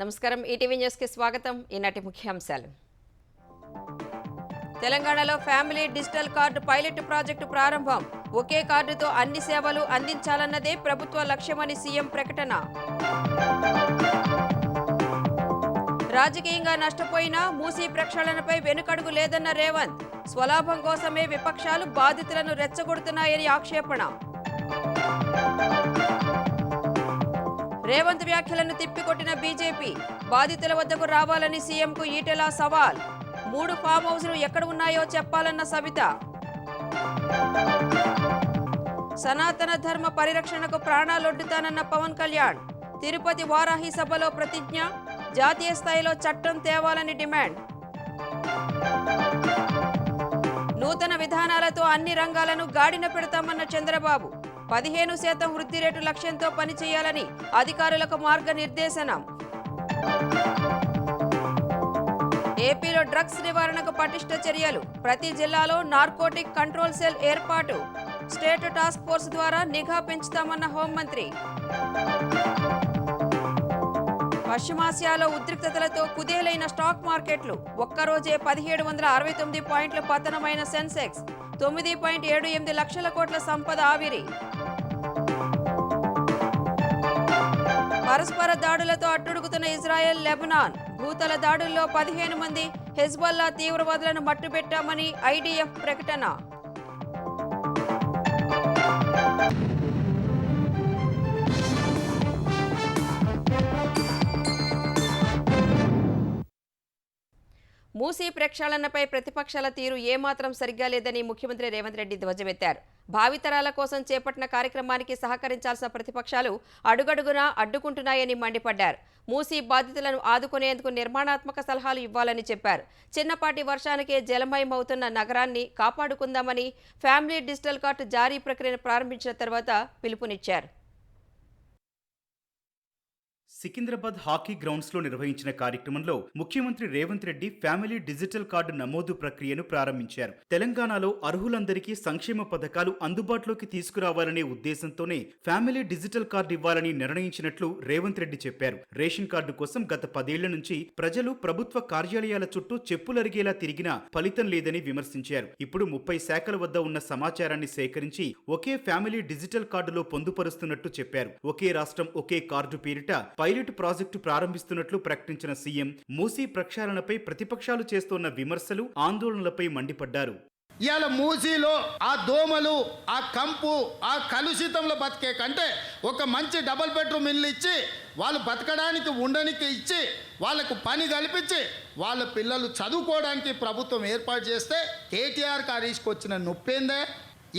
నమస్కారం ETV news కి స్వాగతం ఈనాటి ముఖ్యాంశాలు తెలంగాణలో family digital card pilot project ప్రారంభం ఒకే కార్డుతో అన్ని సేవలు అందించాలన్నదే ప్రభుత్వ లక్ష్యమని సీఎం ప్రకటన రాజకీయంగా నష్టపోయిన మూసీ ప్రక్షాళనపై వెనుకడుగు లేదన్న రేవంత్ స్వలాభం కోసమే విపక్షాలు బాధితులను రెచ్చగొడుతున్నాయని ఆక్షేపణ రేవంత్ వ్యాఖ్యలను తిప్పికొట్టిన బీజేపీ బాధితుల వద్దకు రావాలని సీఎంకు ఈటెల సవాల్ 3 ఫామ్ హౌస్లు ఎక్కడ ఉన్నాయో చెప్పాలన్న సవిత సనాతన ధర్మ పరిరక్షణకు ప్రాణాలొడ్డుతానన్న పవన్ కళ్యాణ్ తిరుపతి వారాహి సభలో ప్రతిజ్ఞ జాతీయ స్థాయిలో చట్టం తేవాలని డిమాండ్ నూతన విధానాలతో అన్ని రంగాలను గాడిన పెడతామన్న చంద్రబాబు 15% వృద్ధి రేటు లక్ష్యంతో పనిచేయాలని అధికారులకు మార్గనిర్దేశనం ఏపీలో డ్రగ్స్ నివారణకు పటిష్ట చర్యలు ప్రతి జిల్లాలో నార్కోటిక్ కంట్రోల్ సెల్ ఏర్పాటు స్టేట్ టాస్క్ ఫోర్స్ ద్వారా నిఘా పెంచుతామన్న హోంమంత్రి పశ్చిమాసియాలో ఉద్రిక్తతలతో కుదేలైన స్టాక్ మార్కెట్లు ఒక్కరోజే 1769 పాయింట్ల పతనమైన సెన్సెక్స్ 9.78 లక్షల కోట్ల సంపద ఆవిరి పరస్పర దాడులతో అట్టుడుగుతున్న ఇజ్రాయెల్ లెబనాన్ భూతల దాడుల్లో 15 మంది హెజ్బొల్లా తీవ్రవాదులను మట్టుబెట్టామని ఐడిఎఫ్ ప్రకటన మూసీ ప్రక్షాళనపై ప్రతిపక్షాల తీరు ఏమాత్రం సరిగ్గా లేదని ముఖ్యమంత్రి రేవంత్ రెడ్డి ధ్వజమెత్తారు భావితరాల కోసం చేపట్టిన కార్యక్రమానికి సహకరించాల్సిన ప్రతిపక్షాలు అడుగడుగునా అడ్డుకుంటున్నాయని మండిపడ్డారు మూసీ బాధితులను ఆదుకునేందుకు నిర్మాణాత్మక సలహాలు ఇవ్వాలని చెప్పారు చిన్నపాటి వర్షానికే జలమయమవుతున్న నగరాన్ని కాపాడుకుందామని ఫ్యామిలీ డిజిటల్ కార్డు జారీ ప్రక్రియను ప్రారంభించిన తర్వాత పిలుపునిచ్చారు సికింద్రాబాద్ హాకీ గ్రౌండ్స్ లో నిర్వహించిన కార్యక్రమంలో ముఖ్యమంత్రి Revanth Reddy family digital card నమోదు ప్రక్రియను ప్రారంభించారు తెలంగాణలో అర్హులందరికీ సంక్షేమ పథకాలు అందుబాటులోకి తీసుకురావాలనే ఉద్దేశంతోనే ఫ్యామిలీ డిజిటల్ కార్డు ఇవ్వాలని నిర్ణయించినట్లు రేవంత్ రెడ్డి చెప్పారు రేషన్ కార్డు కోసం గత 10 ఏళ్ల నుంచి ప్రజలు ప్రభుత్వ కార్యాలయాల చుట్టూ చెప్పులరిగేలా తిరిగినా ఫలితం లేదని విమర్శించారు ఇప్పుడు 30 శాఖల వద్ద ఉన్న సమాచారాన్ని సేకరించి ఒకే ఫ్యామిలీ డిజిటల్ కార్డులో పొందుపరుస్తున్నట్టు చెప్పారు ఒకే రాష్ట్రం ఒకే కార్డు పేరిట పైలట్ ప్రాజెక్టు ప్రారంభిస్తున్నట్లు ప్రకటించిన సీఎం మూసీ ప్రక్షాళనపై ప్రతిపక్షాలు చేస్తున్న విమర్శలు ఆందోళనలపై మండిపడ్డారు ఇవాళ మూసీలో ఆ దోమలు ఆ కంపు ఆ కలుషితంలో బతికే కంటే ఒక మంచి డబుల్ బెడ్రూమ్ ఇల్లు ఇచ్చి వాళ్ళు బతకడానికి ఉండడానికి ఇచ్చి వాళ్ళకు పని కల్పించి వాళ్ళ పిల్లలు చదువుకోవడానికి ప్రభుత్వం ఏర్పాటు చేస్తే కేటీఆర్కి హరీష్కి వచ్చిన నొప్పేందే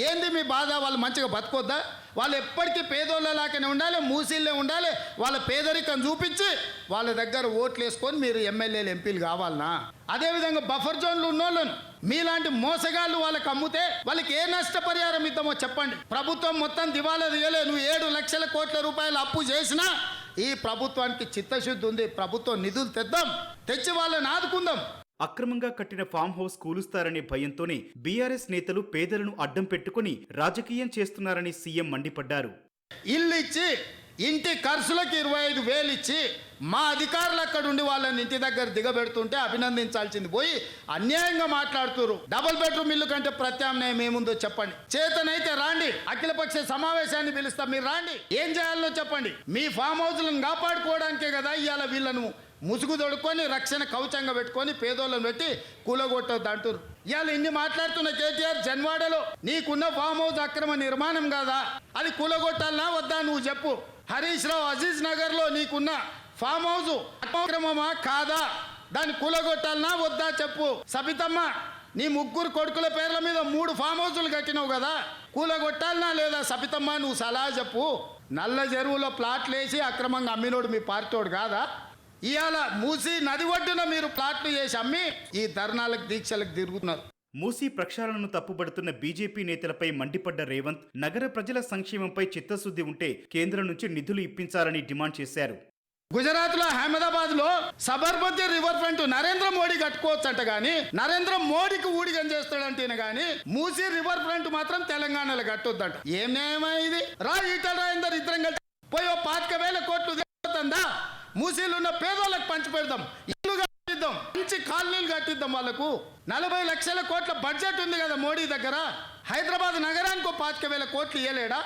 ఏంది మీ బాధ వాళ్ళు మంచిగా బతకొద్దా వాళ్ళు ఎప్పటికీ పేదోళ్ళలాగానే ఉండాలి మూసీళ్ళే ఉండాలి వాళ్ళ పేదరికం చూపించి వాళ్ళ దగ్గర ఓట్లు వేసుకొని మీరు ఎమ్మెల్యేలు ఎంపీలు కావాలనా అదేవిధంగా బఫర్ జోన్లు ఉన్నోళ్ళను మీలాంటి మోసగాళ్ళు వాళ్ళకి అమ్ముతే వాళ్ళకి ఏ నష్టపరిహారం ఇద్దామో చెప్పండి ప్రభుత్వం మొత్తం దివాలా తీయలే నువ్వు 7 లక్షల కోట్ల రూపాయలు అప్పు చేసినా ఈ ప్రభుత్వానికి చిత్తశుద్ధి ఉంది ప్రభుత్వం నిధులు తెద్దాం తెచ్చి వాళ్ళని ఆదుకుందాం అక్రమంగా కట్టిన ఫామ్ హౌస్ కూలుస్తారనే భయంతోనే బీఆర్ఎస్ నేతలు పేదలను అడ్డం పెట్టుకుని రాజకీయం చేస్తున్నారని సీఎం మండిపడ్డారు ఇల్లు ఇచ్చి ఇంటి ఖర్చులకు 25,000 ఇచ్చి మా అధికారులు అక్కడుండి వాళ్ళని ఇంటి దగ్గర దిగబెడుతుంటే అభినందించాల్సింది పోయి అన్యాయంగా మాట్లాడుతున్నారు డబుల్ బెడ్రూమ్ ఇల్లు కంటే ప్రత్యామ్నాయం ఏముందో చెప్పండి చేతనైతే రాండి అఖిలపక్ష సమావేశాన్ని పిలుస్తా మీరు రాండి ఏం చేయాలనో చెప్పండి మీ ఫామ్ హౌస్లను కాపాడుకోవడానికే కదా ఇవాళ వీళ్ళను ముసుగు తొడుక్కొని రక్షణ కవచంగా పెట్టుకొని పేదోళ్ళని పెట్టి కూలగొట్టద్దు అంటారు ఇవాళ ఇన్ని మాట్లాడుతున్న కేటీఆర్ జన్వాడలో నీకున్న ఫామ్ హౌస్ అక్రమ నిర్మాణం కాదా అది కూలగొట్టాలనా వద్దా నువ్వు చెప్పు హరీష్ రావు అజీజ్ నగర్లో నీకున్న ఫామ్ హౌస్ అక్రమమా కాదా దాన్ని కూలగొట్టాలనా వద్దా చెప్పు సబితమ్మ నీ 3 కొడుకుల పేర్ల మీద 3 ఫామ్ హౌస్లు కట్టినావు కదా కూలగొట్టాలనా లేదా సబితమ్మ నువ్వు సలహా చెప్పు నల్ల చెరువులో ప్లాట్లు వేసి అక్రమంగా అమ్మినోడు మీ పార్టీోడు కాదా ఇవాళ మూసీ నది ఒడ్డున మీరు ప్లాట్లు చేసి అమ్మి ఈ ధర్నాలకు దీక్షలకు తిరుగుతున్నారు మూసీ ప్రక్షాళనను తప్పుబడుతున్న బీజేపీ నేతలపై మండిపడ్డ రేవంత్ నగర ప్రజల సంక్షేమంపై చిత్తశుద్ధి ఉంటే కేంద్రం నుంచి నిధులు ఇప్పించాలని డిమాండ్ చేశారు గుజరాత్లో అహ్మదాబాద్లో సబర్మతి రివర్ ఫ్రంట్ నరేంద్ర మోడీ కట్టుకోవచ్చంట కానీ నరేంద్ర మోడీకి ఊడిగం చేస్తాడంటేనే కానీ మూసీ రివర్ ఫ్రంట్ మాత్రం తెలంగాణలో కట్టొద్దంట ఏం న్యాయమా ఇది రా ఈటల రాజేందర్ ఇద్దరం కలిసి పోయి 25,000 కోట్లు మూసీలు ఉన్న పేదోళ్ళకి పంచి పెడదాం, ఇల్లు కట్టిద్దాం, మంచి కాలనీలు కట్టిద్దాం. వాళ్ళకు 40 లక్షల కోట్ల బడ్జెట్ ఉంది కదా మోడీ దగ్గర. హైదరాబాద్ నగరానికి 25,000 కోట్లు ఇయ్యలేడా?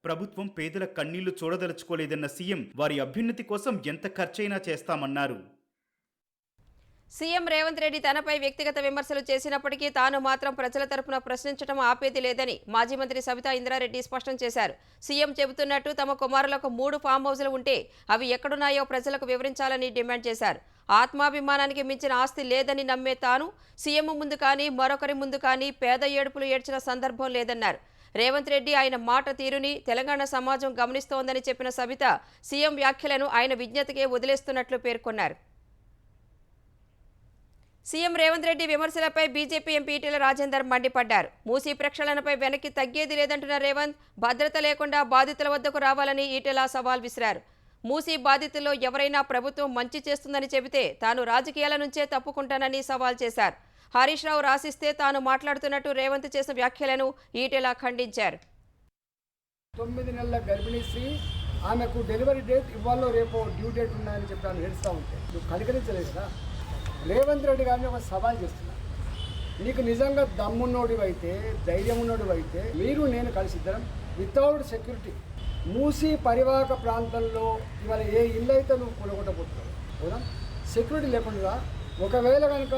ప్రభుత్వం పేదల కన్నీళ్లు చూడదలుచుకోలేదన్న సీఎం వారి అభ్యున్నతి కోసం ఎంత ఖర్చైనా చేస్తామన్నారు. సీఎం రేవంత్ రెడ్డి తనపై వ్యక్తిగత విమర్శలు చేసినప్పటికీ తాను మాత్రం ప్రజల తరపున ప్రశ్నించడం ఆపేది లేదని మాజీ మంత్రి సబితా ఇంద్రారెడ్డి స్పష్టం చేశారు. సీఎం చెబుతున్నట్టు తమ కుమారులకు 3 ఫామ్ హౌస్లు ఉంటే అవి ఎక్కడున్నాయో ప్రజలకు వివరించాలని డిమాండ్ చేశారు. ఆత్మాభిమానానికి మించిన ఆస్తి లేదని నమ్మే తాను సీఎం ముందు కానీ మరొకరి ముందు కానీ పేద ఏడుపులు ఏడ్చిన సందర్భం లేదన్నారు. రేవంత్ రెడ్డి ఆయన మాట తీరుని తెలంగాణ సమాజం గమనిస్తోందని చెప్పిన సబిత సీఎం వ్యాఖ్యలను ఆయన విజ్ఞతకే వదిలేస్తున్నట్లు పేర్కొన్నారు. సీఎం రేవంత్ రెడ్డి విమర్శలపై బీజేపీ ఎంపీ ఈటెల రాజేందర్ మండిపడ్డారు. మూసీ ప్రక్షాళనపై వెనక్కి తగ్గేది లేదంటున్న రేవంత్ భద్రత లేకుండా బాధితుల వద్దకు రావాలని ఈటెల సవాల్ విసిరారు. మూసీ బాధితుల్లో ఎవరైనా ప్రభుత్వం మంచి చేస్తుందని చెబితే తాను రాజకీయాల నుంచే తప్పుకుంటానని సవాల్ చేశారు. హరీష్ రావు రాసిస్తే తాను మాట్లాడుతున్నట్టు రేవంత్ చేసిన వ్యాఖ్యలను ఈటెల ఖండించారు. 9 నెలల గర్భిణీ స్త్రీ, ఆమెకు డెలివరీ డేట్ ఇవ్వాలో రేపో డ్యూ డేట్ ఉన్నాయని చెప్పి ఆమె ఏడుస్తూ ఉంటే నువ్వు కనికరించలేదు కదా. రేవంత్ రెడ్డి గారిని ఒక సవాల్ చేస్తున్నా, నీకు నిజంగా దమ్మున్నోడివైతే ధైర్యం ఉన్నోడివైతే మీరు నేను కలిసి ఇద్దరం వితౌట్ సెక్యూరిటీ మూసీ పరివాహక ప్రాంతంలో ఇవాళ ఏ ఇల్లు అయితే నువ్వు కొనగొట్టబోతున్నావు అవునా, సెక్యూరిటీ లేకుండా ఒకవేళ కనుక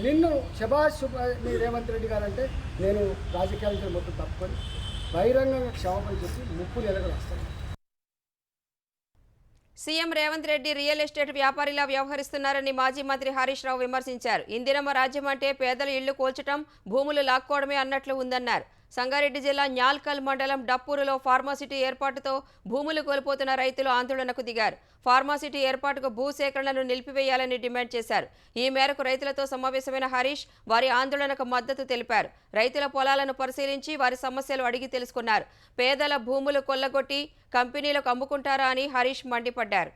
నిన్ను శభాష్ నీ రేవంత్ రెడ్డి గారు అంటే నేను రాజకీయాల నుంచి మొత్తం తప్పుకొని బహిరంగంగా క్షమాపణ చెప్పి ముప్పు నెలకు వస్తాను. CM Revanth Reddy real estate వ్యాపారిలా వ్యవహరిస్తున్నారని మాజీ మంత్రి హరీష్ రావు విమర్శించారు. ఇందిరమ్మ రాజ్యం అంటే పేదల ఇళ్లు కూల్చడం, భూములు లాక్కోవడమే అన్నట్లు ఉందన్నారు. సంగారెడ్డి జిల్లా న్యాల్కల్ మండలం డప్పూరులో ఫార్మాసిటీ ఏర్పాటుతో భూములు కోల్పోతున్న రైతులు ఆందోళనకు దిగారు. ఫార్మాసిటీ ఏర్పాటుకు భూసేకరణను నిలిపివేయాలని డిమాండ్ చేశారు. ఈ మేరకు రైతులతో సమావేశమైన హరీష్ వారి ఆందోళనకు మద్దతు తెలిపారు. రైతుల పొలాలను పరిశీలించి వారి సమస్యలు అడిగి తెలుసుకున్నారు. పేదల భూములు కొల్లగొట్టి కంపెనీలకు అమ్ముకుంటారా అని హరీష్ మండిపడ్డారు.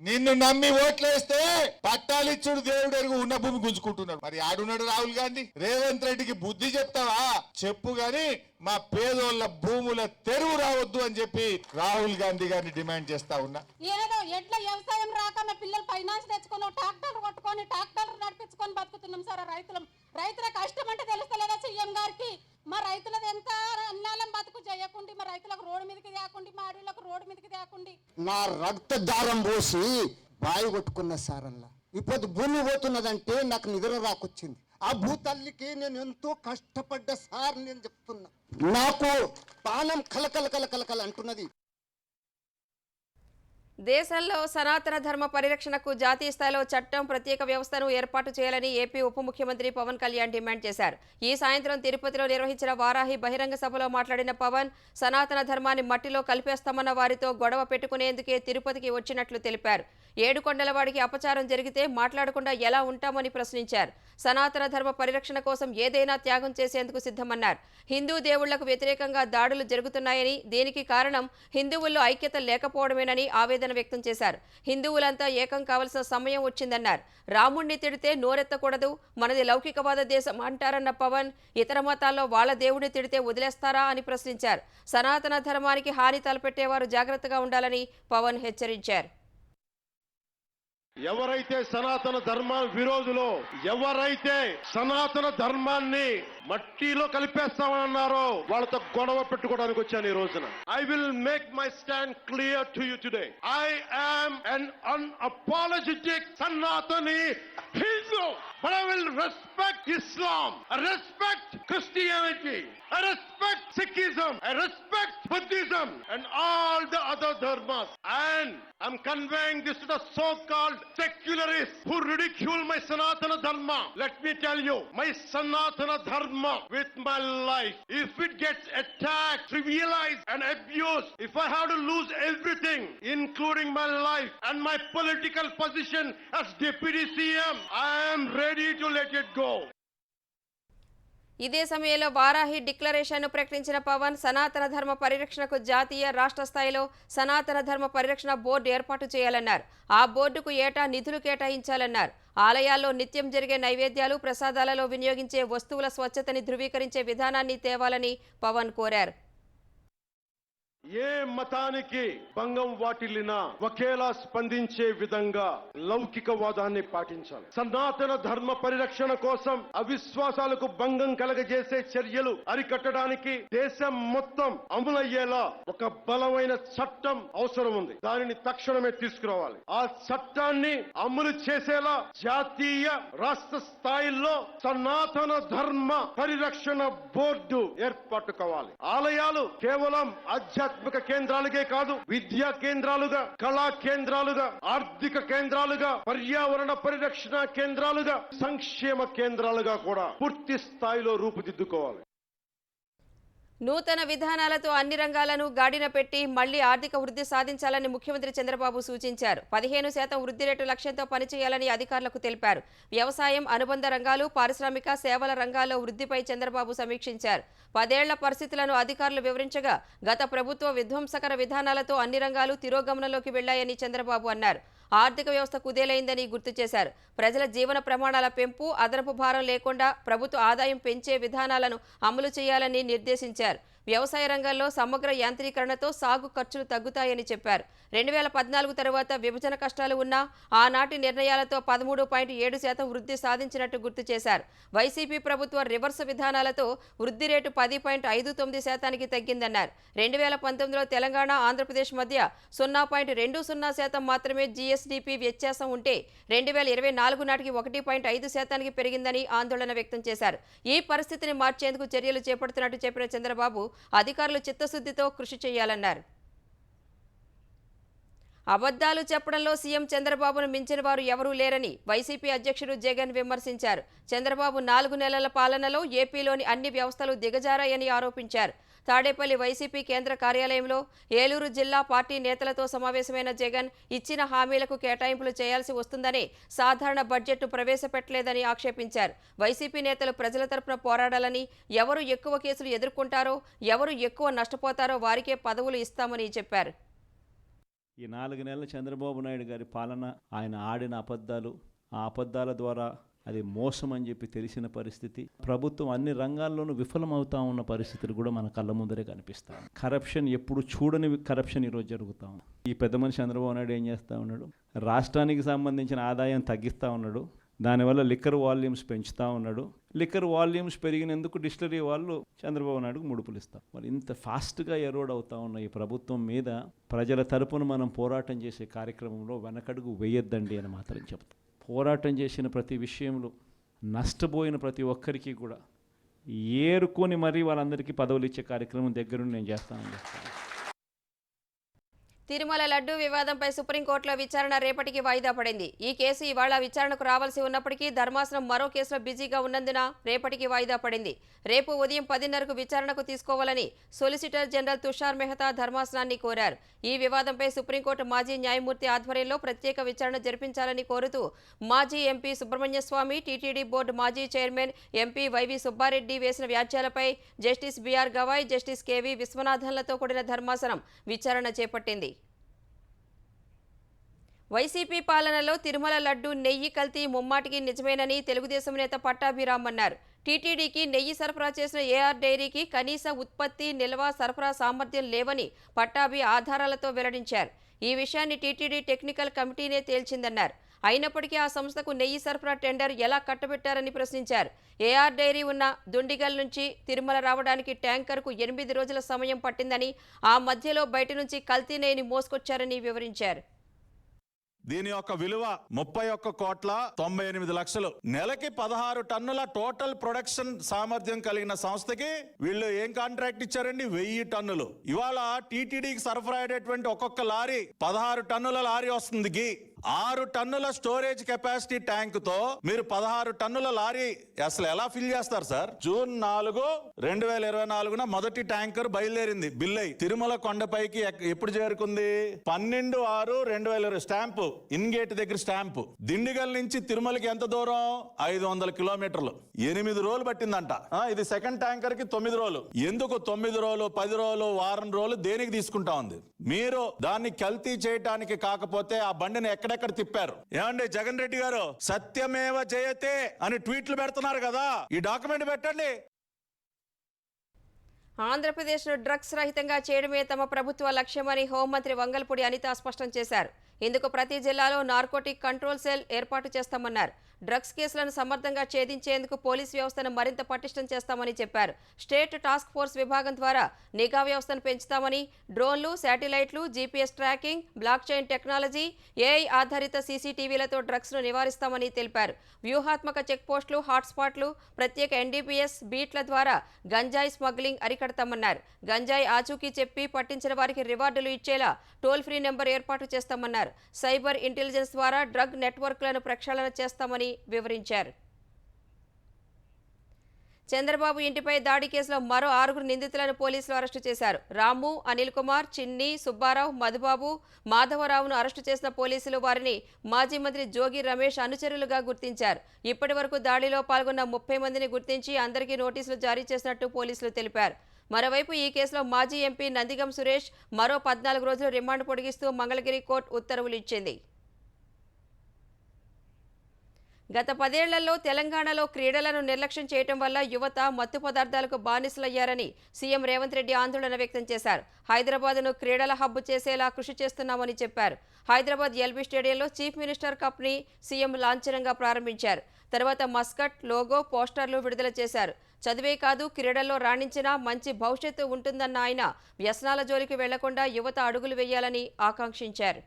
నిన్ను నమ్మి ఓట్లేస్తే పట్టాలిచ్చుడు దేవుడు ఎరుగు ఉన్న భూమి గుంజుకుంటున్నాడు. మరి ఆడున్నాడు రాహుల్ గాంధీ. రేవంత్ రెడ్డికి బుద్ధి చెప్తావా చెప్పు గాని మా పేదోళ్ళ భూముల తెరువు రావద్దు అని చెప్పి రాహుల్ గాంధీ గారిని డిమాండ్ చేస్తా ఉన్నా. ఏదో ఎట్లా వ్యవసాయం రాక మా పిల్లలు ఫైనాన్స్ తెచ్చుకొని ట్రాక్టర్ కొట్టుకొని ట్రాక్టర్ నడిపించుకొని బతుకుతున్నాం సార్. రైతుల కష్టం అంటే తెలుస్తలేదా సీఎం గారికి? మా రైతులది ఎంత అన్నాలం బతుకు చేయకుండా మా రైతులకు రోడ్డు మీదకి తేకుండా మా అడవులకు రోడ్డు మీదకి తేకుండా నా రక్త దారం పోసి బాయి కొట్టుకున్న సారల్లా ఇప్పుడు భూమి పోతున్నదంటే నాకు నిద్ర రాకొచ్చింది. ఆ భూతల్లికి నేను ఎంతో కష్టపడ్డ సార్ నేను చెప్తున్నా. నాకు పానం కలకల కలకల అంటున్నది. దేశంలో సనాతన ధర్మ పరిరక్షణకు జాతీయ స్థాయిలో చట్టం, ప్రత్యేక వ్యవస్థను ఏర్పాటు చేయాలని ఏపీ ఉప ముఖ్యమంత్రి పవన్ కళ్యాణ్ డిమాండ్ చేశారు. ఈ సాయంత్రం తిరుపతిలో నిర్వహించిన వారాహి బహిరంగ సభలో మాట్లాడిన పవన్ సనాతన ధర్మాన్ని మట్టిలో కలిపేస్తామన్న వారితో గొడవ పెట్టుకునేందుకే తిరుపతికి వచ్చినట్లు తెలిపారు. 7 కొండలవాడికి అపచారం జరిగితే మాట్లాడకుండా ఎలా ఉంటామని ప్రశ్నించారు. సనాతన ధర్మ పరిరక్షణ కోసం ఏదైనా త్యాగం చేసేందుకు సిద్ధమన్నారు. హిందూ దేవుళ్లకు వ్యతిరేకంగా దాడులు జరుగుతున్నాయని, దీనికి కారణం హిందువుల్లో ఐక్యత లేకపోవడమేనని ఆవేదన వ్యక్తం చేశారు. హిందువులంతా ఏకం కావాల్సిన సమయం వచ్చిందన్నారు. రాముణ్ణి తిడితే నోరెత్తకూడదు, మనది లౌకికవాద దేశం అంటారన్న పవన్ ఇతర మతాల్లో వాళ్ళ దేవుడిని తిడితే వదిలేస్తారా అని ప్రశ్నించారు. సనాతన ధర్మానికి హాని తలపెట్టేవారు జాగ్రత్తగా ఉండాలని పవన్ హెచ్చరించారు. ఎవరైతే సనాతన ధర్మ విరోధులో, ఎవరైతే సనాతన ధర్మాన్ని మట్టిలో కలిపేస్తామన్నారో వాళ్ళతో గొడవ పెట్టుకోవడానికి వచ్చాను ఈ రోజున. I will make my stand clear to you today. I am an unapologetic Sanatani Hindu, but I will respect Islam, I respect Christianity, I respect Sikhism, I respect Buddhism and all the other dharmas. And I'm conveying this to the so-called secularists who ridicule my Sanatana Dharma. Let me tell you, my Sanatana Dharma with my life, if it gets attacked, trivialized and abused, if I have to lose everything, including my life and my political position as Deputy CM, I am ready to let it go. ఇదే సమయంలో వారాహి డిక్లరేషన్ను ప్రకటించిన పవన్ సనాతన ధర్మ పరిరక్షణకు జాతీయ, రాష్ట్ర స్థాయిలో సనాతన ధర్మ పరిరక్షణ బోర్డు ఏర్పాటు చేయాలన్నారు. ఆ బోర్డుకు ఏటా నిధులు కేటాయించాలన్నారు. ఆలయాల్లో నిత్యం జరిగే నైవేద్యాలు, ప్రసాదాలలో వినియోగించే వస్తువుల స్వచ్ఛతని ధృవీకరించే విధానాన్ని తేవాలని పవన్ కోరారు. ఏ మతానికి భంగం వాటిల్లినా ఒకేలా స్పందించే విధంగా లౌకికవాదాన్ని పాటించాలి. సనాతన ధర్మ పరిరక్షణ కోసం అవిశ్వాసాలకు భంగం కలగజేసే చర్యలు అరికట్టడానికి దేశం మొత్తం అమలయ్యేలా ఒక బలమైన చట్టం అవసరం ఉంది. దానిని తక్షణమే తీసుకురావాలి. ఆ చట్టాన్ని అమలు చేసేలా జాతీయ రాష్ట్ర స్థాయిల్లో సనాతన ధర్మ పరిరక్షణ బోర్డు ఏర్పాటు కావాలి. ఆలయాలు కేవలం ఆధ్యాత్మిక కేంద్రాలుగే కాదు, విద్యా కేంద్రాలుగా, కళా కేంద్రాలుగా, ఆర్థిక కేంద్రాలుగా, పర్యావరణ పరిరక్షణ కేంద్రాలుగా, సంక్షేమ కేంద్రాలుగా కూడా పూర్తి స్థాయిలో రూపుదిద్దుకోవాలి. నూతన విధానాలతో అన్ని రంగాలను గాడిన పెట్టి మళ్లీ ఆర్థిక వృద్ధి సాధించాలని ముఖ్యమంత్రి చంద్రబాబు సూచించారు. 15% వృద్ధి రేటు లక్ష్యంతో పనిచేయాలని అధికారులకు తెలిపారు. వ్యవసాయం, అనుబంధ రంగాలు, పారిశ్రామిక, సేవల రంగాల్లో వృద్ధిపై చంద్రబాబు సమీక్షించారు. 10 ఏళ్ల పరిస్థితులను అధికారులు వివరించగా గత ప్రభుత్వ విధ్వంసకర విధానాలతో అన్ని రంగాలు తిరోగమనంలోకి వెళ్లాయని చంద్రబాబు అన్నారు. ఆర్థిక వ్యవస్థ కుదేలైందని గుర్తు చేశారు. ప్రజల జీవన ప్రమాణాల పెంపు, అదనపు భారం లేకుండా ప్రభుత్వ ఆదాయం పెంచే విధానాలను అమలు చేయాలని నిర్దేశించారు. వ్యవసాయ రంగంలో సమగ్ర యాంత్రీకరణతో సాగు ఖర్చులు తగ్గుతాయని చెప్పారు. 2014 తరువాత విభజన కష్టాలు ఉన్నా ఆనాటి నిర్ణయాలతో 13.7% వృద్ధి సాధించినట్టు గుర్తు చేశారు. వైసీపీ ప్రభుత్వ రివర్స్ విధానాలతో వృద్ధి రేటు 10.59% తగ్గిందన్నారు. 2019లో తెలంగాణ, ఆంధ్రప్రదేశ్ మధ్య 0.20% మాత్రమే జీఎస్డీపీ వ్యత్యాసం ఉంటే 2024 నాటికి 1.5% పెరిగిందని ఆందోళన వ్యక్తం చేశారు. ఈ పరిస్థితిని మార్చేందుకు చర్యలు చేపడుతున్నట్టు చెప్పిన చంద్రబాబు అధికారులు చిత్తశుద్ధితో కృషి చేయాలన్నారు. అబద్ధాలు చెప్పడంలో సీఎం చంద్రబాబును మించిన వారు ఎవరూ లేరని వైసీపీ అధ్యక్షుడు జగన్ విమర్శించారు. చంద్రబాబు 4 నెలల పాలనలో ఏపీలోని అన్ని వ్యవస్థలు దిగజారాయని ఆరోపించారు. తాడేపల్లి వైసీపీ కేంద్ర కార్యాలయంలో ఏలూరు జిల్లా పార్టీ నేతలతో సమావేశమైన జగన్ ఇచ్చిన హామీలకు కేటాయింపులు చేయాల్సి వస్తుందని సాధారణ బడ్జెట్ను ప్రవేశపెట్టలేదని ఆక్షేపించారు. వైసీపీ నేతలు ప్రజల తరపున పోరాడాలని, ఎవరు ఎక్కువ కేసులు ఎదుర్కొంటారో, ఎవరు ఎక్కువ నష్టపోతారో వారికే పదవులు ఇస్తామని చెప్పారు. ఈ 4 నెలల చంద్రబాబు నాయుడు గారి పాలన, ఆయన ఆడిన అబద్ధాలు, ఆ అబద్ధాల ద్వారా అది మోసం అని చెప్పి తెలిసిన పరిస్థితి, ప్రభుత్వం అన్ని రంగాల్లోనూ విఫలమవుతా ఉన్న పరిస్థితులు కూడా మన కళ్ళ ముందరే కనిపిస్తాయి. కరప్షన్, ఎప్పుడు చూడని కరప్షన్ ఈరోజు జరుగుతూ ఉంది. ఈ పెద్ద మనిషి చంద్రబాబు నాయుడు ఏం చేస్తూ ఉన్నాడు? రాష్ట్రానికి సంబంధించిన ఆదాయం తగ్గిస్తూ ఉన్నాడు. దానివల్ల లిక్కర్ వాల్యూమ్స్ పెంచుతూ ఉన్నాడు. లిక్కర్ వాల్యూమ్స్ పెరిగినందుకు డిస్టిలరీ వాళ్ళు చంద్రబాబు నాయుడుకు ముడుపులు ఇస్తాం. మరి ఇంత ఫాస్ట్గా ఎరోడ్ అవుతా ఉన్న ఈ ప్రభుత్వం మీద ప్రజల తరపున మనం పోరాటం చేసే కార్యక్రమంలో వెనకడుగు వేయొద్దండి అని మాత్రం చెప్తాం. పోరాటం చేసిన ప్రతి విషయంలో నష్టపోయిన ప్రతి ఒక్కరికి కూడా ఏరుకొని మరీ వాళ్ళందరికీ పదవులు ఇచ్చే కార్యక్రమం దగ్గరుండి నేను చేస్తానని చెప్తాను. తిరుమల లడ్డూ వివాదంపై సుప్రీంకోర్టులో విచారణ రేపటికి వాయిదా పడింది. ఈ కేసు ఇవాళ విచారణకు రావాల్సి ఉన్నప్పటికీ ధర్మాసనం మరో కేసులో బిజీగా ఉన్నందున రేపటికి వాయిదా పడింది. రేపు ఉదయం 10:30కు విచారణకు తీసుకోవాలని సొలిసిటర్ జనరల్ తుషార్ మెహతా ధర్మాసనాన్ని కోరారు. ఈ వివాదంపై సుప్రీంకోర్టు మాజీ న్యాయమూర్తి ఆధ్వర్యంలో ప్రత్యేక విచారణ జరిపించాలని కోరుతూ మాజీ ఎంపీ సుబ్రహ్మణ్యస్వామి, టీటీడీ బోర్డు మాజీ చైర్మన్ ఎంపీ వైవి సుబ్బారెడ్డి వేసిన వ్యాఖ్యలపై justice BR Gavai, justice KV విశ్వనాథన్లతో కూడిన ధర్మాసనం విచారణ చేపట్టింది. వైసీపీ పాలనలో తిరుమల లడ్డూ నెయ్యి కల్తీ ముమ్మాటికి నిజమేనని తెలుగుదేశం నేత పట్టాభిరామ్ అన్నారు. టీటీడీకి నెయ్యి సరఫరా చేసిన ఏఆర్ డైరీకి కనీస ఉత్పత్తి, నిల్వ, సరఫరా సామర్థ్యం లేవని పట్టాభి ఆధారాలతో వెల్లడించారు. ఈ విషయాన్ని టీటీడీ టెక్నికల్ కమిటీనే తేల్చిందన్నారు. అయినప్పటికీ ఆ సంస్థకు నెయ్యి సరఫరా టెండర్ ఎలా కట్టబెట్టారని ప్రశ్నించారు. ఏఆర్ డైరీ ఉన్న దుండిగల్ నుంచి తిరుమల రావడానికి ట్యాంకర్కు 8 రోజుల సమయం పట్టిందని, ఆ మధ్యలో బయట నుంచి కల్తీ నెయ్యిని మోసుకొచ్చారని వివరించారు. దీని యొక్క విలువ 31,98,00,000. నెలకి 16 టన్నుల టోటల్ ప్రొడక్షన్ సామర్థ్యం కలిగిన సంస్థకి వీళ్ళు ఏం కాంట్రాక్ట్ ఇచ్చారండి? 1000 టన్నులు. ఇవాళ టీటీడీకి సరఫరా అయ్యేటువంటి ఒక్కొక్క లారీ 16 టన్నుల లారీ వస్తుంది. 6 టన్నుల స్టోరేజ్ కెపాసిటీ ట్యాంక్ తో మీరు 16 టన్నుల లారీ అసలు ఎలా ఫిల్ చేస్తారు సార్? జూన్ 4, 2024 మొదటి ట్యాంకర్ బయలుదేరింది. బిల్ అయి తిరుమల కొండపైకి ఎప్పుడు చేరుకుంది? 12/6/2020 స్టాంపు, ఇన్ గేట్ దగ్గర స్టాంపు. దిండిగల్ నుంచి తిరుమలకి ఎంత దూరం? 500 కిలోమీటర్లు. 8 రోజులు పట్టిందంట. ఇది సెకండ్ ట్యాంకర్ కి 9 రోజులు. ఎందుకు 9 రోజులు, 10 రోజులు, వారం రోజులు దేనికి తీసుకుంటా ఉంది? మీరు దాన్ని కల్తీ చేయటానికి కాకపోతే ఆ బండిని ఎక్కడెక్కడ తిప్పారు? ఏమండి జగన్ రెడ్డి గారు, సత్యమేవ జయతే అని ట్వీట్లు పెడుతున్నారు కదా, ఈ డాక్యుమెంట్ పెట్టండి. ఆంధ్రప్రదేశ్ను డ్రగ్స్ రహితంగా చేయడమే తమ ప్రభుత్వ లక్ష్యమని హోంమంత్రి వంగల్పూడి అనిత స్పష్టం చేశారు. ఇందుకు ప్రతి జిల్లాలో నార్కోటిక్ కంట్రోల్ సెల్ ఏర్పాటు చేస్తామన్నారు. డ్రగ్స్ కేసులను సమర్థంగా ఛేదించేందుకు పోలీస్ వ్యవస్థను మరింత పటిష్టం చేస్తామని చెప్పారు. స్టేట్ టాస్క్ ఫోర్స్ విభాగం ద్వారా నిఘా వ్యవస్థను పెంచుతామని, డ్రోన్లు, శాటిలైట్లు, GPS tracking, blockchain technology, AI ఆధారిత సీసీటీవీలతో డ్రగ్స్ను నివారిస్తామని తెలిపారు. వ్యూహాత్మక చెక్పోస్టులు, హాట్స్పాట్లు, ప్రత్యేక ఎన్డీపీఎస్ బీట్ల ద్వారా గంజాయి స్మగ్లింగ్ అరికడతామన్నారు. గంజాయి ఆచూకీ చెప్పి పట్టించిన వారికి రివార్డులు ఇచ్చేలా టోల్ ఫ్రీ నెంబర్ ఏర్పాటు చేస్తామన్నారు. సైబర్ ఇంటెలిజెన్స్ ద్వారా డ్రగ్ నెట్వర్క్లను ప్రక్షాళన చేస్తామని వివరించారు. చంద్రబాబు ఇంటిపై దాడి కేసులో మరో 6 నిందితులను పోలీసులు అరెస్టు చేశారు. రాము, అనిల్ కుమార్, చిన్ని, సుబ్బారావు, మధుబాబు, మాధవరావును అరెస్టు చేసిన పోలీసులు వారిని మాజీ మంత్రి జోగి రమేష్ అనుచరులుగా గుర్తించారు. ఇప్పటి వరకు దాడిలో పాల్గొన్న 30 మందిని గుర్తించి అందరికీ నోటీసులు జారీ చేసినట్టు పోలీసులు తెలిపారు. మరోవైపు ఈ కేసులో మాజీ ఎంపీ నందిగం సురేష్ మరో 14 రోజులు రిమాండ్ పొడిగిస్తూ మంగళగిరి కోర్టు ఉత్తర్వులు ఇచ్చింది. గత 10 ఏళ్లలో తెలంగాణలో క్రీడలను నిర్లక్ష్యం చేయడం వల్ల యువత మత్తు పదార్థాలకు బానిసలయ్యారని సీఎం రేవంత్ రెడ్డి ఆందోళన వ్యక్తం చేశారు. హైదరాబాద్ను క్రీడల హబ్ చేసేలా కృషి చేస్తున్నామని చెప్పారు. హైదరాబాద్ ఎల్బీ స్టేడియంలో చీఫ్ మినిస్టర్ కప్ని సీఎం లాంఛనంగా ప్రారంభించారు. తర్వాత మస్కట్, లోగో, పోస్టర్లు విడుదల చేశారు. చదివే కాదు, క్రీడల్లో రాణించినా మంచి భవిష్యత్తు ఉంటుందన్న ఆయన వ్యసనాల జోలికి వెళ్లకుండా యువత అడుగులు వేయాలని ఆకాంక్షించారు.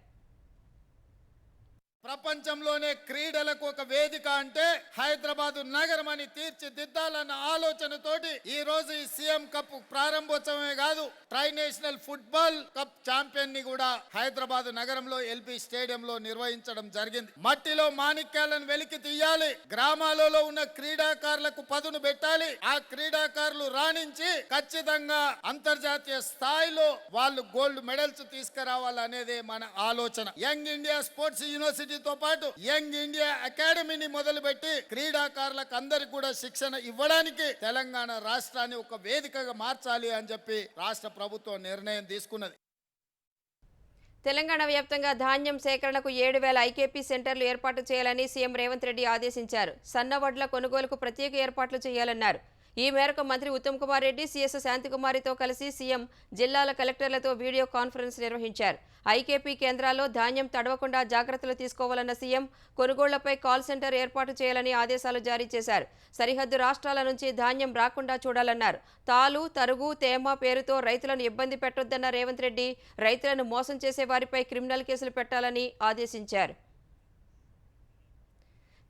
ప్రపంచంలోనే క్రీడలకు ఒక వేదిక అంటే హైదరాబాద్ నగరం అని తీర్చిదిద్దాలన్న ఆలోచనతోటి ఈ రోజు ఈ సీఎం కప్ ప్రారంభోత్సవమే కాదు, try national football cup champion ని కూడా హైదరాబాద్ నగరంలో ఎల్బీ స్టేడియంలో నిర్వహించడం జరిగింది. మట్టిలో మాణిక్యాలను వెలికి తీయాలి, గ్రామాలలో ఉన్న క్రీడాకారులకు పదును పెట్టాలి, ఆ క్రీడాకారులు రాణించి ఖచ్చితంగా అంతర్జాతీయ స్థాయిలో వాళ్ళు గోల్డ్ మెడల్స్ తీసుకురావాలనేదే మన ఆలోచన. యంగ్ ఇండియా స్పోర్ట్స్ యూనివర్సిటీ తో పాటు యంగ్ ఇండియా అకాడమీని మొదలుపెట్టి క్రీడాకారులకు అందరికి కూడా శిక్షణ ఇవ్వడానికి తెలంగాణ రాష్ట్రాన్ని ఒక వేదికగా మార్చాలి అని చెప్పి రాష్ట్ర ప్రభుత్వం నిర్ణయం తీసుకున్నది. తెలంగాణ వ్యాప్తంగా ధాన్యం సేకరణకు 7,000 ఐకేపీ సెంటర్లు ఏర్పాటు చేయాలని సీఎం రేవంత్ రెడ్డి ఆదేశించారు. సన్నవడ్ల కొనుగోలుకు ప్రత్యేక ఏర్పాట్లు చేయాలన్నారు. ఈ మేరకు మంత్రి ఉత్తమ్ కుమార్ రెడ్డి, సీఎస్ శాంతికుమారితో కలిసి సీఎం జిల్లాల కలెక్టర్లతో వీడియో కాన్ఫరెన్స్ నిర్వహించారు. ఐకేపీ కేంద్రాల్లో ధాన్యం తడవకుండా జాగ్రత్తలు తీసుకోవాలన్న సీఎం కొనుగోళ్లపై కాల్ సెంటర్ ఏర్పాటు చేయాలని ఆదేశాలు జారీ చేశారు. సరిహద్దు రాష్ట్రాల నుంచి ధాన్యం రాకుండా చూడాలన్నారు. తాలు, తరుగు, తేమ పేరుతో రైతులను ఇబ్బంది పెట్టొద్దన్న రేవంత్ రెడ్డి రైతులను మోసం చేసే వారిపై క్రిమినల్ కేసులు పెట్టాలని ఆదేశించారు.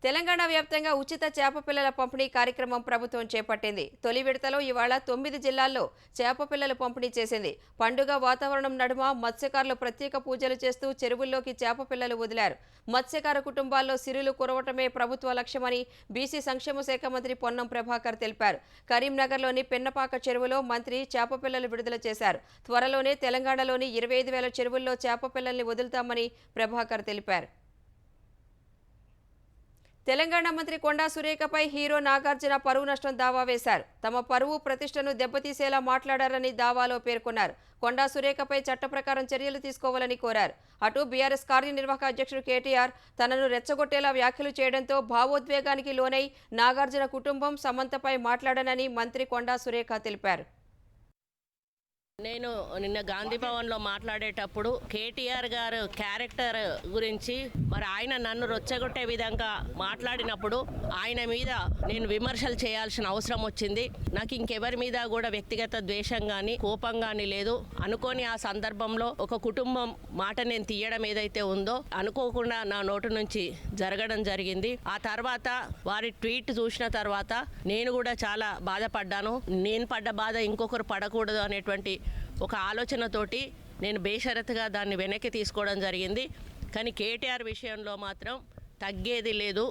తెలంగాణ వ్యాప్తంగా ఉచిత చేప పిల్లల పంపిణీ కార్యక్రమం ప్రభుత్వం చేపట్టింది. తొలి విడతలో ఇవాళ 9 జిల్లాల్లో చేప పిల్లలు పంపిణీ చేసింది. పండుగ వాతావరణం నడుమ మత్స్యకారులు ప్రత్యేక పూజలు చేస్తూ చెరువుల్లోకి చేప పిల్లలు వదిలారు. మత్స్యకార కుటుంబాల్లో సిరులు కురవటమే ప్రభుత్వ లక్ష్యమని బీసీ సంక్షేమ శాఖ మంత్రి పొన్నం ప్రభాకర్ తెలిపారు. కరీంనగర్లోని పెన్నపాక చెరువులో మంత్రి చేప పిల్లలు విడుదల చేశారు. త్వరలోనే తెలంగాణలోని 25,000 చెరువుల్లో చేప పిల్లల్ని వదులుతామని ప్రభాకర్ తెలిపారు. తెలంగాణ మంత్రి కొండా సురేఖపై హీరో నాగార్జున పరువు నష్టం దావా వేశారు. తమ పరువు ప్రతిష్టను దెబ్బతీసేలా మాట్లాడారని దావాలో పేర్కొన్నారు. కొండా సురేఖపై చట్ట ప్రకారం చర్యలు తీసుకోవాలని కోరారు. అటు బీఆర్ఎస్ కార్యనిర్వాహక అధ్యక్షుడు కేటీఆర్ తనను రెచ్చగొట్టేలా వ్యాఖ్యలు చేయడంతో భావోద్వేగానికి లోనై నాగార్జున కుటుంబం సమంతపై మాట్లాడనని మంత్రి కొండా సురేఖ తెలిపారు. నేను నిన్న గాంధీ భవన్లో మాట్లాడేటప్పుడు కేటీఆర్ గారు క్యారెక్టర్ గురించి మరి ఆయన నన్ను రొచ్చగొట్టే విధంగా మాట్లాడినప్పుడు ఆయన మీద నేను విమర్శలు చేయాల్సిన అవసరం వచ్చింది. నాకు ఇంకెవరి మీద కూడా వ్యక్తిగత ద్వేషం కానీ కోపం కానీ లేదు. అనుకోని ఆ సందర్భంలో ఒక కుటుంబం మాట నేను తీయడం ఏదైతే ఉందో అనుకోకుండా నా నోటు నుంచి జరగడం జరిగింది. ఆ తర్వాత వారి ట్వీట్ చూసిన తర్వాత నేను కూడా చాలా బాధపడ్డాను. నేను పడ్డ బాధ ఇంకొకరు పడకూడదు అనేటువంటి ఒక ఆలోచనతోటి నేను బేషరతుగా దాన్ని వెనక్కి తీసుకోవడం జరిగింది. కానీ కేటీఆర్ విషయంలో మాత్రం తగ్గేది లేదు.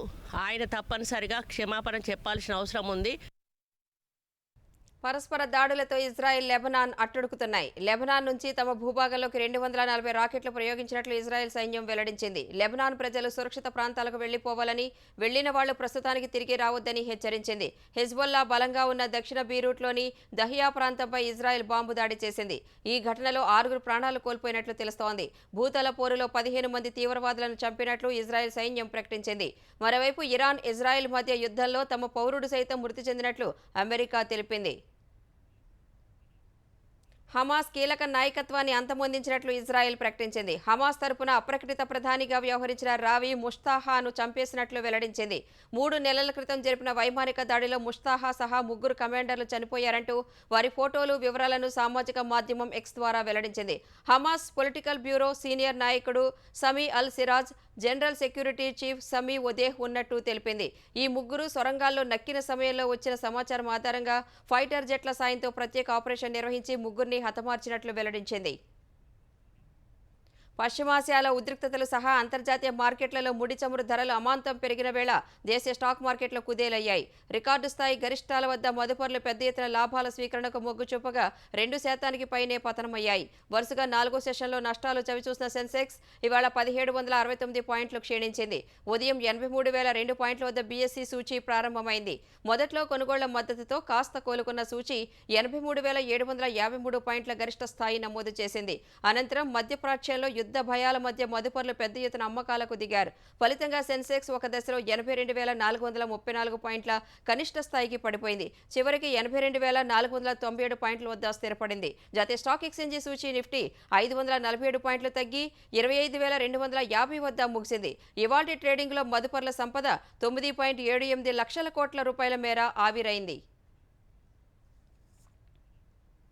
ఆయన తప్పనిసరిగా క్షమాపణ చెప్పాల్సిన అవసరం ఉంది. పరస్పర దాడులతో ఇజ్రాయెల్, లెబనాన్ అట్టుడుకుతున్నాయి. లెబనాన్ నుంచి తమ భూభాగంలోకి 240 రాకెట్లు ప్రయోగించినట్లు ఇజ్రాయెల్ సైన్యం వెల్లడించింది. లెబనాన్ ప్రజలు సురక్షిత ప్రాంతాలకు వెళ్లిపోవాలని, వెళ్లిన వాళ్లు ప్రస్తుతానికి తిరిగి రావద్దని హెచ్చరించింది. హెజ్బొల్లా బలంగా ఉన్న దక్షిణ బీరూట్లోని దహియా ప్రాంతంపై ఇజ్రాయెల్ బాంబు దాడి చేసింది. ఈ ఘటనలో 6 ప్రాణాలు కోల్పోయినట్లు తెలుస్తోంది. భూతల పోరులో 15 మంది తీవ్రవాదులను చంపినట్లు ఇజ్రాయెల్ సైన్యం ప్రకటించింది. మరోవైపు ఇరాన్, ఇజ్రాయెల్ మధ్య యుద్ధంలో తమ పౌరుడు సైతం మృతి చెందినట్లు అమెరికా తెలిపింది. హమాస్ కీలక నాయకత్వాన్ని అంతమొందించినట్లు ఇజ్రాయెల్ ప్రకటించింది. హమాస్ తరపున అప్రకటిత ప్రధానిగా వ్యవహరించిన రావి ముష్తాహాను చంపేసినట్లు వెల్లడించింది. 3 నెలల క్రితం జరిపిన వైమానిక దాడిలో ముష్తాహా సహా 3 కమాండర్లు చనిపోయారంటూ వారి ఫోటోలు, వివరాలను సామాజిక మాధ్యమం ఎక్స్ ద్వారా వెల్లడించింది. హమాస్ పొలిటికల్ బ్యూరో సీనియర్ నాయకుడు సమీ అల్ సిరాజ్, జనరల్ సెక్యూరిటీ చీఫ్ సమీ ఒదేహ్ ఉన్నట్టు తెలిపింది. ఈ 3 సొరంగాల్లో నక్కిన సమయంలో వచ్చిన సమాచారం ఆధారంగా ఫైటర్ జెట్ల సాయంతో ప్రత్యేక ఆపరేషన్ నిర్వహించి 3 హతమార్చినట్లు వెల్లడించింది. పశ్చిమాసియాలో ఉద్రిక్తతలు సహా అంతర్జాతీయ మార్కెట్లలో ముడి చమురు ధరలు అమాంతం పెరిగిన వేళ దేశీయ స్టాక్ మార్కెట్లు కుదేలయ్యాయి. రికార్డు స్థాయి గరిష్టాల వద్ద మదుపర్లు పెద్ద ఎత్తున లాభాల స్వీకరణకు మొగ్గు చూపగా 2% పైనే పతనమయ్యాయి. వరుసగా 4వ సెషన్లో నష్టాలు చవిచూసిన సెన్సెక్స్ ఇవాళ 1769 పాయింట్లు క్షీణించింది. ఉదయం 83,002 పాయింట్ల వద్ద బీఎస్సీ సూచీ ప్రారంభమైంది. మొదట్లో కొనుగోళ్ల మద్దతుతో కాస్త కోలుకున్న సూచీ 83,753 పాయింట్ల గరిష్ట స్థాయి నమోదు చేసింది. అనంతరం మధ్యప్రాచ్యంలో యుద్ధ భయాల మధ్య మదుపర్లు పెద్ద ఎత్తున అమ్మకాలకు దిగారు. ఫలితంగా సెన్సెక్స్ ఒక దశలో 82,434 పాయింట్ల కనిష్ట స్థాయికి పడిపోయింది. చివరికి 82,497 పాయింట్ల వద్ద స్థిరపడింది. జాతీయ స్టాక్ ఎక్స్చేంజి సూచీ నిఫ్టీ 547 పాయింట్లు తగ్గి 25,250 వద్ద ముగిసింది. ఇవాల్టి ట్రేడింగ్లో మదుపర్ల సంపద 9.78 లక్షల కోట్ల రూపాయల మేర ఆవిరైంది.